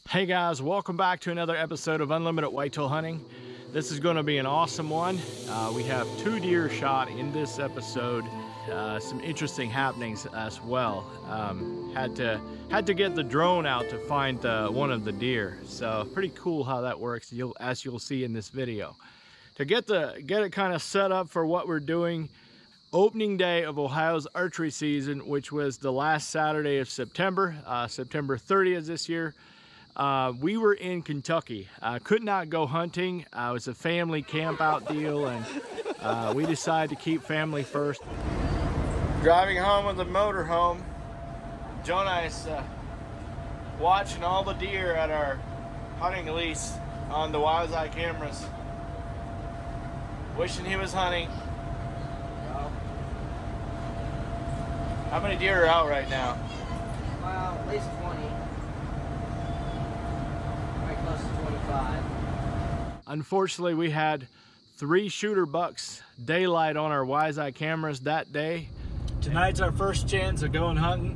Hey guys, welcome back to another episode of Unlimited Whitetail Hunting. This is going to be an awesome one. We have 2 deer shot in this episode. Some interesting happenings as well. Had to get the drone out to find one of the deer. So pretty cool how that works, as you'll see in this video. To get it kind of set up for what we're doing, opening day of Ohio's archery season, which was the last Saturday of September, September 30th this year. We were in Kentucky. Could not go hunting. It was a family camp out deal, and we decided to keep family first. Driving home with the motorhome, Jonah is watching all the deer at our hunting lease on the Wild's Eye cameras. Wishing he was hunting. How many deer are out right now? Well, at least 20. Close to 25. Unfortunately, we had 3 shooter bucks daylight on our Wise Eye cameras that day. Tonight's our first chance of going hunting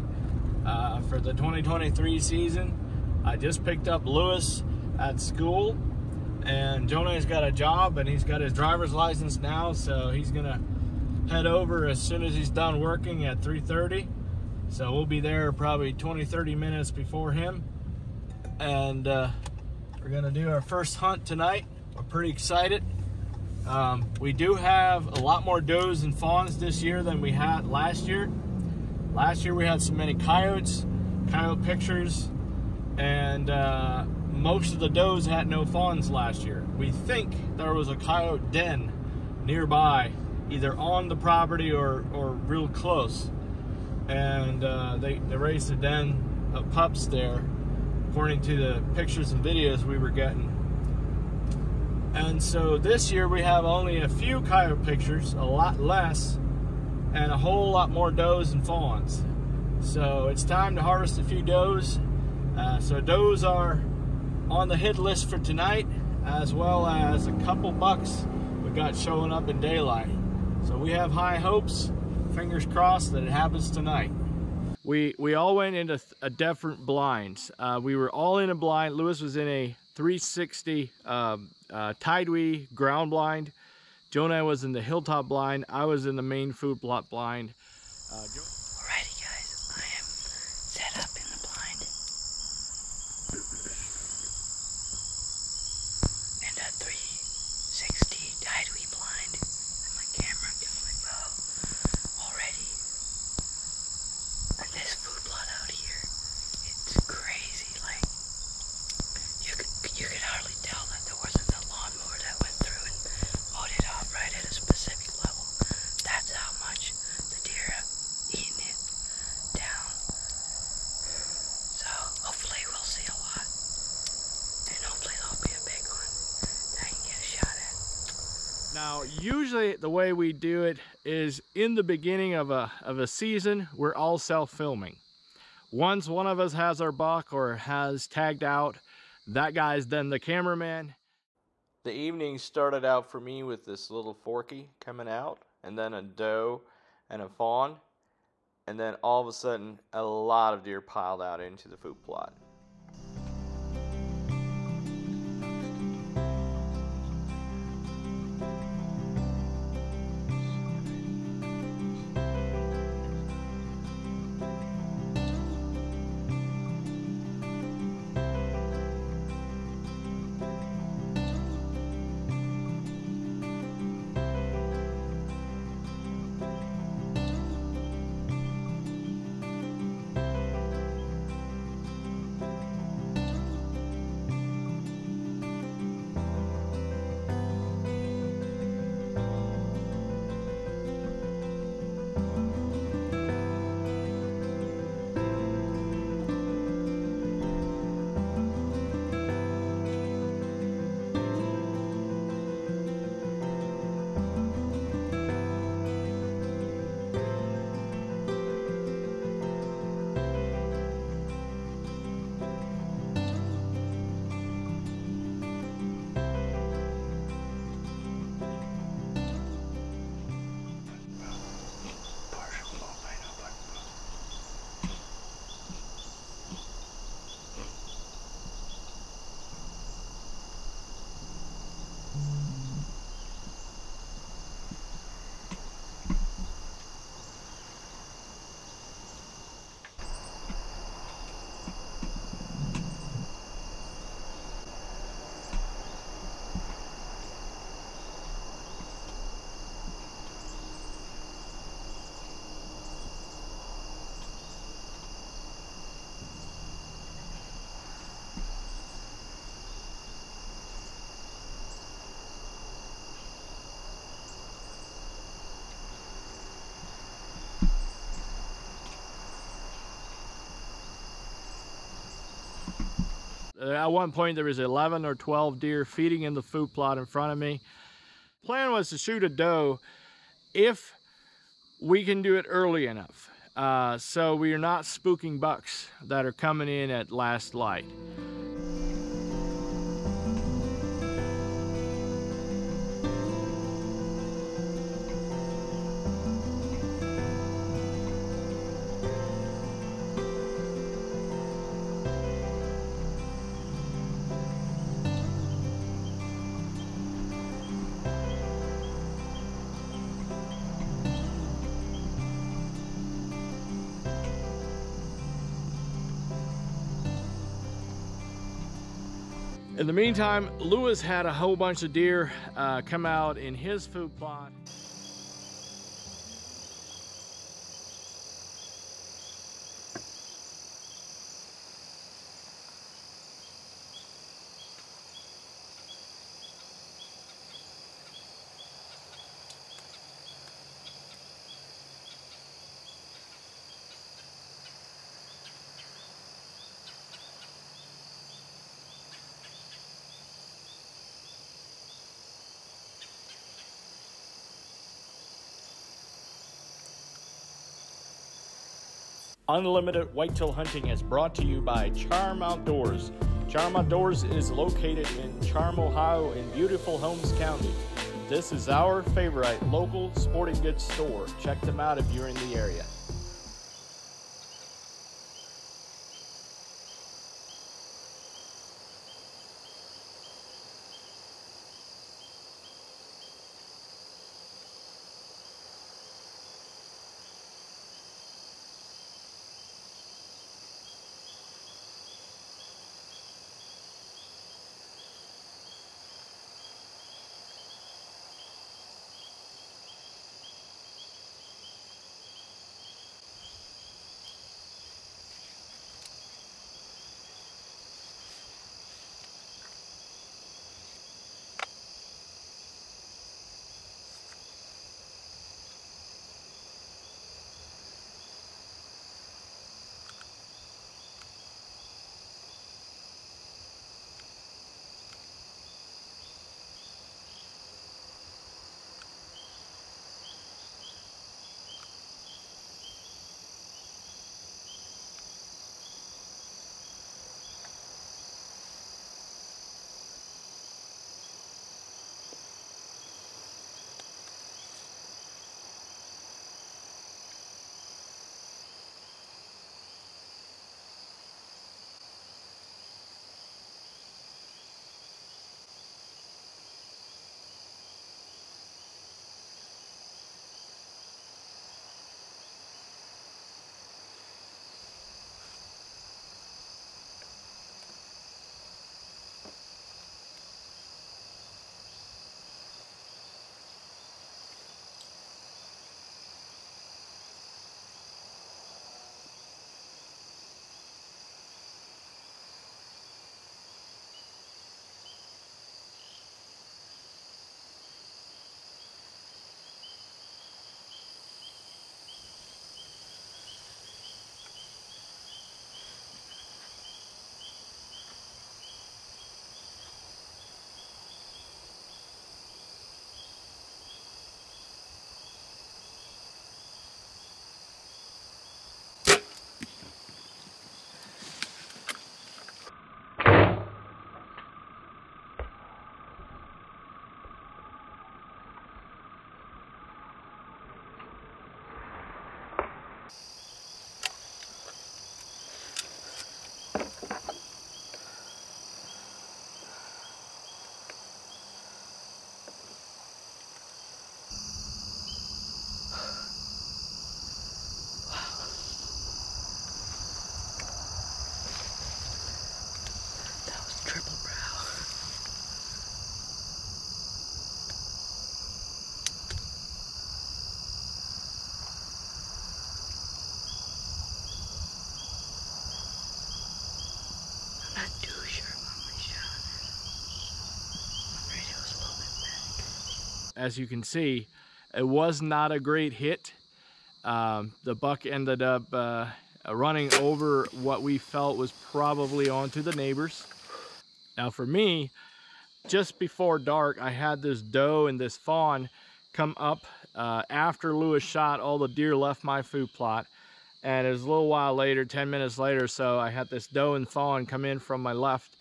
for the 2023 season. I just picked up Lewis at school, and Jonah's got a job and he's got his driver's license now, so he's gonna head over as soon as he's done working at 3:30. So we'll be there probably 20-30 minutes before him, and we're gonna do our first hunt tonight. We're pretty excited. We do have a lot more does and fawns this year than we had last year. Last year we had so many coyote pictures, and most of the does had no fawns last year. We think there was a coyote den nearby, either on the property or real close. And they raised a den of pups there, according to the pictures and videos we were getting. And so this year we have only a few coyote pictures, a lot less, and a whole lot more does and fawns. So it's time to harvest a few does. So does are on the hit list for tonight, as well as a couple bucks we got showing up in daylight. So we have high hopes, fingers crossed, that it happens tonight. We all went into a different blinds. We were all in a blind. Lewis was in a 360 Tidewee ground blind. Jonah was in the hilltop blind. I was in the main food plot blind. Alrighty guys, I am set up in the blind. And a 360 Tidewee blind. And my camera got my bow already. And this food plot out here, it's crazy. Like, you could hardly tell that there wasn't a lawnmower that went through and mowed it off right at a specific level. That's how much the deer have eaten it down. So hopefully we'll see a lot, and hopefully there'll be a big one that I can get a shot at. Now, usually the way we do it is in the beginning of a season, we're all self-filming. Once one of us has our buck or has tagged out, that guy's then the cameraman. The evening started out for me with this little forky coming out, and then a doe and a fawn, and then all of a sudden a lot of deer piled out into the food plot. At one point there was 11 or 12 deer feeding in the food plot in front of me. Plan was to shoot a doe if we can do it early enough, so we are not spooking bucks that are coming in at last light. In the meantime, Lewis had a whole bunch of deer come out in his food plot. Unlimited whitetail hunting is brought to you by Charm Outdoors. Charm Outdoors is located in Charm, Ohio in beautiful Holmes County. This is our favorite local sporting goods store. Check them out if you're in the area. As you can see, it was not a great hit. The buck ended up running over what we felt was probably onto the neighbors. Now for me, just before dark, I had this doe and this fawn come up after Lewis shot. All the deer left my food plot, and it was a little while later, 10 minutes later, so I had this doe and fawn come in from my left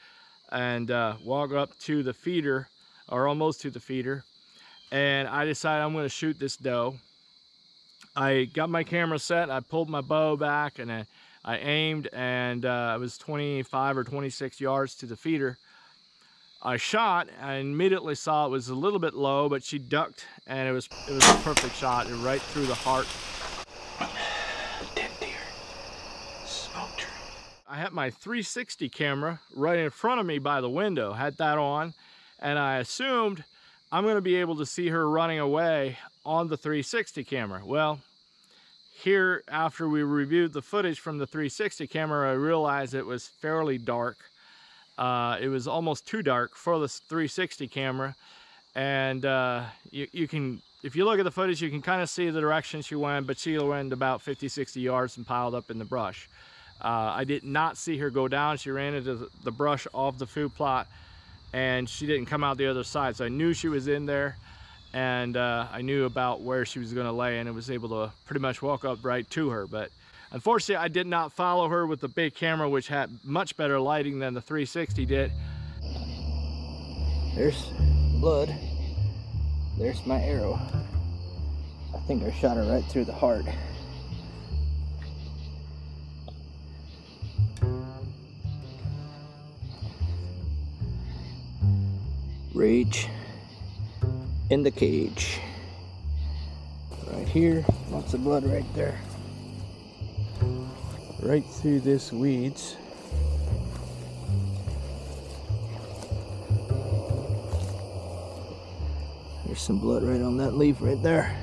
and walk up to the feeder, or almost to the feeder, and I decided I'm going to shoot this doe. I got my camera set, I pulled my bow back, and I aimed, and I was 25 or 26 yards to the feeder. I shot, I immediately saw it was a little bit low, but she ducked, and it was a perfect shot, right through the heart. Dead deer. Smoked her. I had my 360 camera right in front of me by the window, had that on, and I assumed I'm going to be able to see her running away on the 360 camera. Well, here, after we reviewed the footage from the 360 camera, I realized it was fairly dark. It was almost too dark for the 360 camera, and you can, if you look at the footage, you can kind of see the direction she went, but she went about 50-60 yards and piled up in the brush. I did not see her go down. She ran into the brush off the food plot, and she didn't come out the other side, so I knew she was in there, and I knew about where she was going to lay, and I was able to pretty much walk up right to her. But unfortunately, I did not follow her with the big camera, which had much better lighting than the 360 did. There's blood. There's my arrow. I think I shot her right through the heart. Rage in the cage. Right here, lots of blood right there. Right through this weeds. There's some blood right on that leaf right there.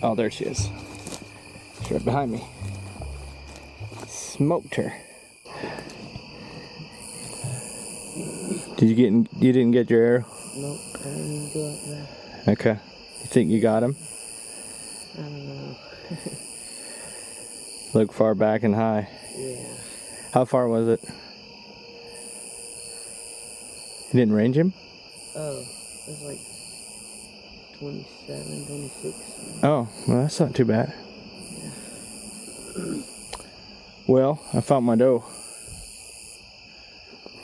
Oh, there she is. She's right behind me. Smoked her. You didn't get your arrow? Nope, I didn't even go up there. Okay. You think you got him? I don't know. Look far back and high. Yeah. How far was it? You didn't range him? Oh, it was like 27, 26. Oh, well, that's not too bad. Well, I found my doe.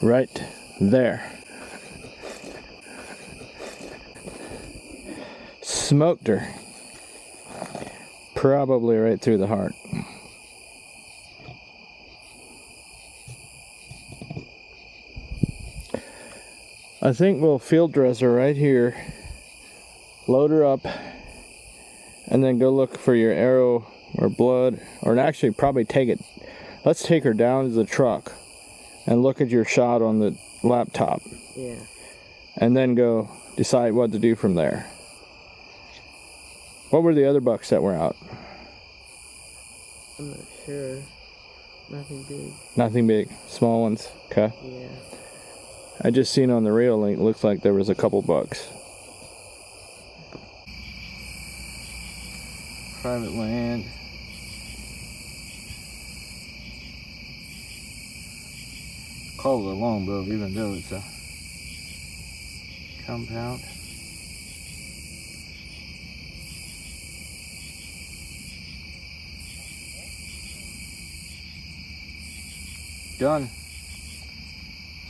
Right there. Smoked her. Probably right through the heart. I think we'll field dress her right here, load her up, and then go look for your arrow or blood, or actually probably take it. Let's take her down to the truck and look at your shot on the laptop. Yeah. And then go decide what to do from there. What were the other bucks that were out? I'm not sure. Nothing big. Nothing big. Small ones. Okay. Yeah. I just seen on the reel link, looks like there was a couple bucks. Private land. Call it a longbow, even though it's a compound. Done.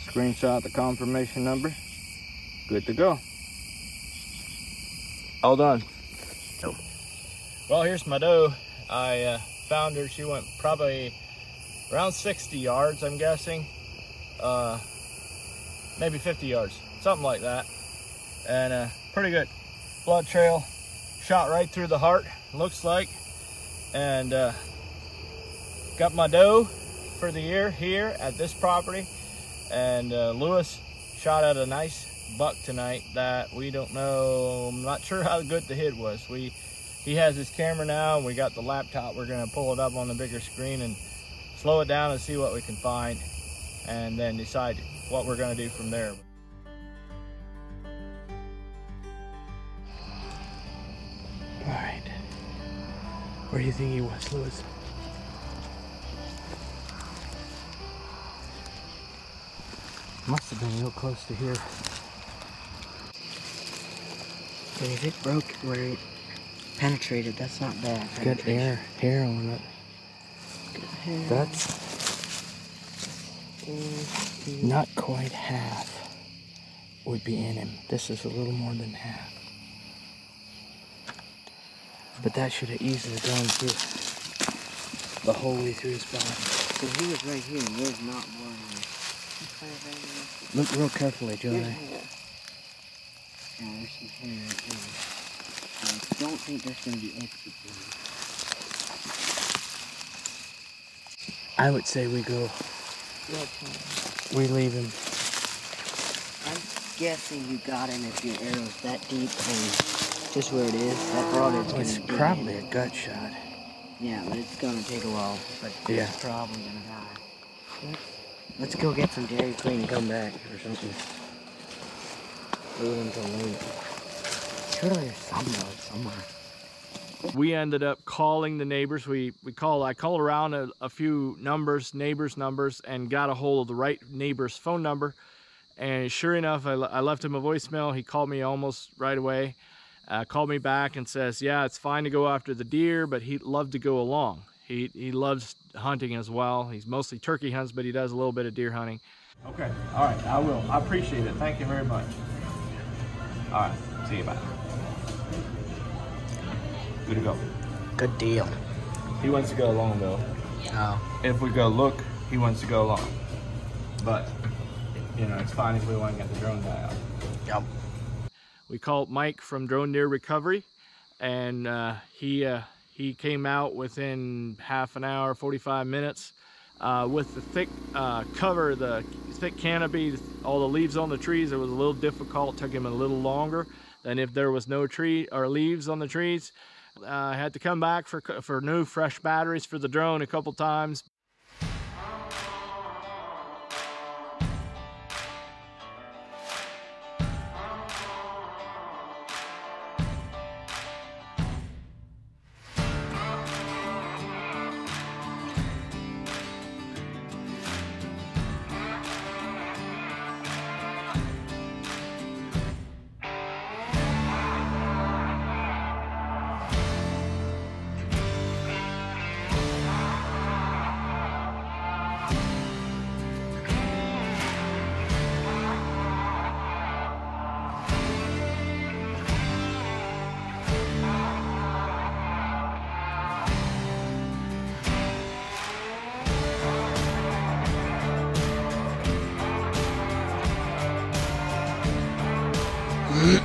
Screenshot the confirmation number. Good to go. All done. Well, here's my doe. I found her. She went probably around 60 yards, I'm guessing. Maybe 50 yards, something like that. And pretty good blood trail. Shot right through the heart, looks like. And got my doe for the year here at this property. And Lewis shot at a nice buck tonight that we don't know. I'm not sure how good the hit was. He has his camera now, and we got the laptop. We're gonna pull it up on the bigger screen and slow it down and see what we can find, and then decide what we're gonna do from there. All right. Where do you think he was, Lewis? Must have been real close to here. But if it broke where it penetrated, that's not bad. Good hair on it. Good hair. That's not quite half would be in him. This is a little more than half. But that should have easily gone through the whole way through his body. So he was right here and there's not one here. Look real carefully, Johnny. Yeah, there's some hair right there. I don't think there's going to be exit there. I would say we go. We leave him. I'm guessing you got him if your arrow's that deep and just where it is. That broad is going to It's probably a gut shot. Yeah, but it's going to take a while. But Yeah. it's probably going to die. Let's go get some Dairy Queen and come back or something. Leave him to late. Surely there's some road somewhere. We ended up calling the neighbors. I called around a few neighbors' numbers, and got a hold of the right neighbor's phone number. And sure enough, I left him a voicemail. He called me almost right away. Called me back and says, yeah, it's fine to go after the deer, but he'd love to go along. He loves hunting as well. He's mostly turkey hunts, but he does a little bit of deer hunting. Okay, all right, I will. I appreciate it. Thank you very much. All right, see you, bye. Good to go. Good deal. He wants to go along though. Oh. If we go look, he wants to go along. But, you know, it's fine if we want to get the drone guy out. Yep. We called Mike from Drone Deer Recovery, and he came out within half an hour, 45 minutes. With the thick cover, the thick canopy, all the leaves on the trees, it was a little difficult. It took him a little longer than if there was no tree or leaves on the trees. I had to come back for new fresh batteries for the drone a couple times.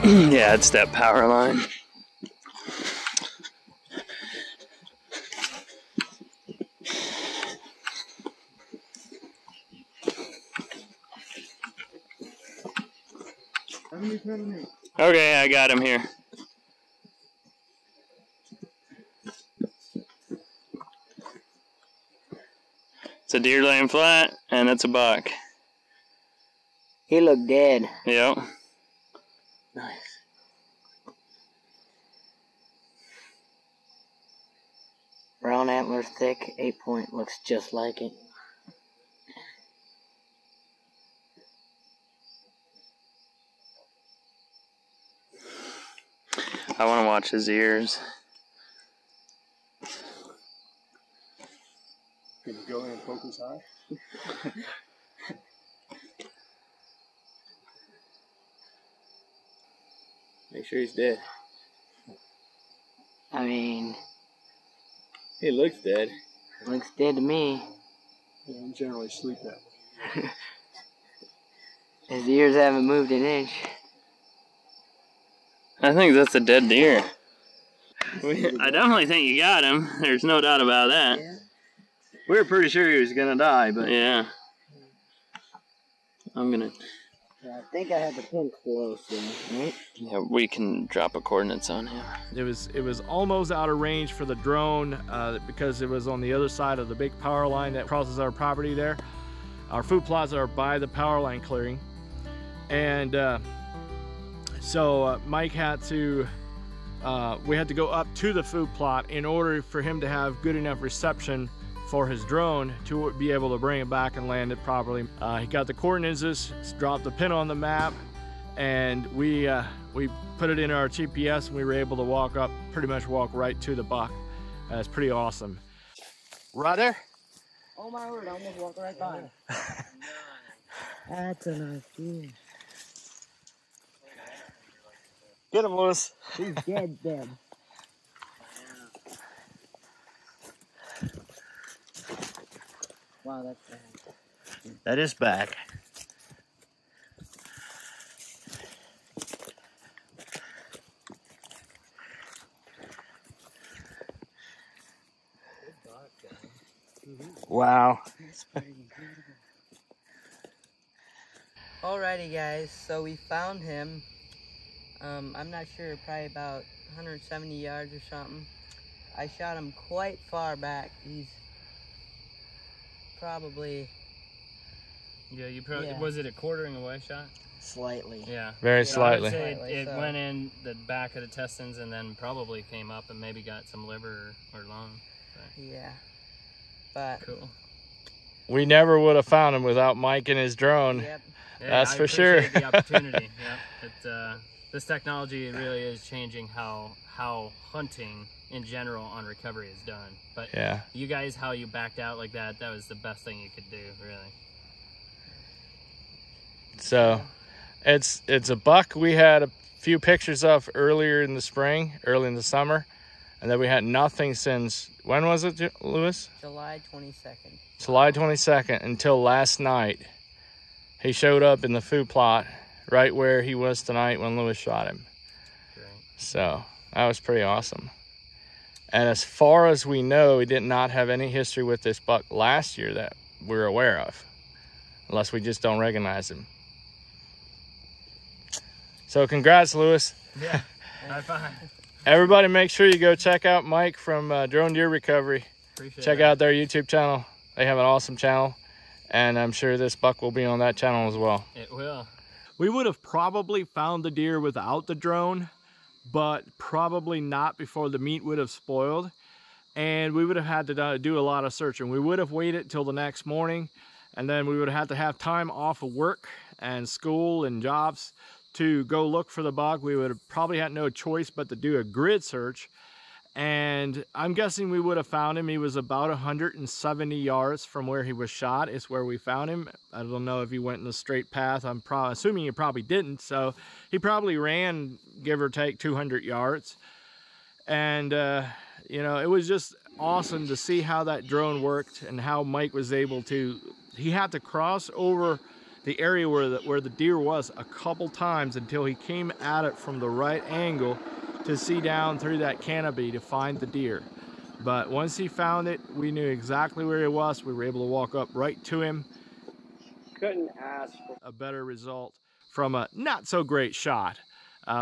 Yeah, it's that power line. Okay, I got him here. It's a deer laying flat, and it's a buck. He looked dead. Yep. Nice. Brown antlers thick, 8-point, looks just like it. I want to watch his ears. Can you go in and poke his eye? Make sure he's dead. I mean, He looks dead. looks dead to me. Yeah, I'm generally asleep that way. His ears haven't moved an inch. I think that's a dead deer. I definitely think you got him. There's no doubt about that. Yeah. We were pretty sure he was gonna die, but Yeah. I'm gonna... I think I had the pin close there, right? Yeah, we can drop a coordinates on him. It was almost out of range for the drone because it was on the other side of the big power line that crosses our property there. Our food plots are by the power line clearing. And so Mike had to, we had to go up to the food plot in order for him to have good enough reception for his drone to be able to bring it back and land it properly. He got the coordinates, dropped the pin on the map, and we put it in our GPS, and we were able to pretty much walk right to the buck. It's pretty awesome. Right there? Oh my word, I almost walked right by him. That's a nice deer. Get him, Lewis. He's dead. Wow, that's bad. that is back. Wow. Alrighty guys, so we found him. I'm not sure, probably about 170 yards or something. I shot him quite far back. He's probably... Yeah, was it a quartering away shot? Slightly. Yeah. Very slightly. I would say Slightly, it so. went in the back of the intestines and then probably came up and maybe got some liver or lung. But Yeah. But... cool. We never would have found him without Mike and his drone. Yep. Yeah, That's I for sure. appreciate the opportunity. Yeah, this technology really is changing how hunting in general on recovery is done. But Yeah. you guys, how you backed out like that was the best thing you could do, really. So it's a buck we had a few pictures of earlier in the spring, early in the summer, and then we had nothing since, when was it, Lewis? July 22nd. July 22nd until last night. He showed up in the food plot right where he was tonight when Lewis shot him. Great. So that was pretty awesome. And as far as we know, he did not have any history with this buck last year that we're aware of, unless we just don't recognize him. So congrats, Lewis. Yeah. High five. Everybody make sure you go check out Mike from Drone Deer Recovery. Appreciate Check that. out their YouTube channel. They have an awesome channel, and I'm sure this buck will be on that channel as well. It will. We would have probably found the deer without the drone, but probably not before the meat would have spoiled, and we would have had to do a lot of searching. We would have waited till the next morning, and then we would have had to have time off of work and school and jobs to go look for the buck. We would have probably had no choice but to do a grid search, and I'm guessing we would have found him. He was about 170 yards from where he was shot is where we found him. I don't know if he went in the straight path. I'm assuming he probably didn't, so he probably ran, give or take, 200 yards. And you know, it was just awesome to see how that drone worked and how Mike was able to, he had to cross over the area where the deer was a couple times until he came at it from the right angle to see down through that canopy to find the deer. But once he found it, we knew exactly where he was. We were able to walk up right to him. Couldn't ask for A better result from a not so great shot,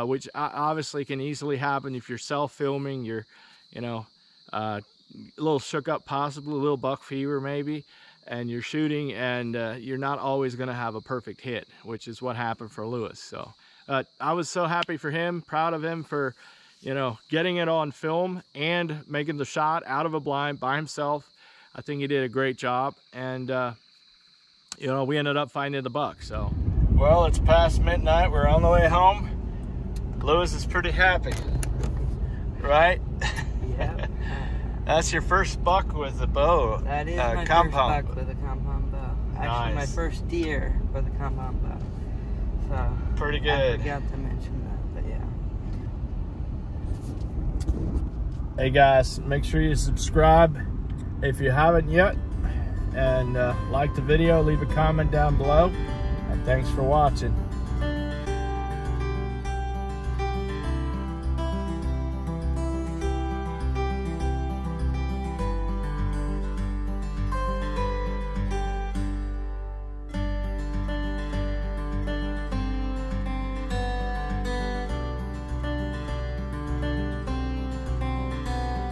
which obviously can easily happen if you're self-filming, you're, you know, a little shook up, possibly a little buck fever maybe, and you're shooting, and you're not always going to have a perfect hit, which is what happened for Lewis. So I was so happy for him, proud of him for, you know, getting it on film and making the shot out of a blind by himself. I think he did a great job, and you know, we ended up finding the buck. So, well, it's past midnight. We're on the way home. Lewis is pretty happy, right? Yeah. That's your first buck with the bow. That is my compound. first buck with a compound bow. Actually, my Nice. first deer with a compound bow. So Pretty I good. forgot to mention that, but yeah. Hey guys, make sure you subscribe if you haven't yet, and like the video, leave a comment down below, and thanks for watching.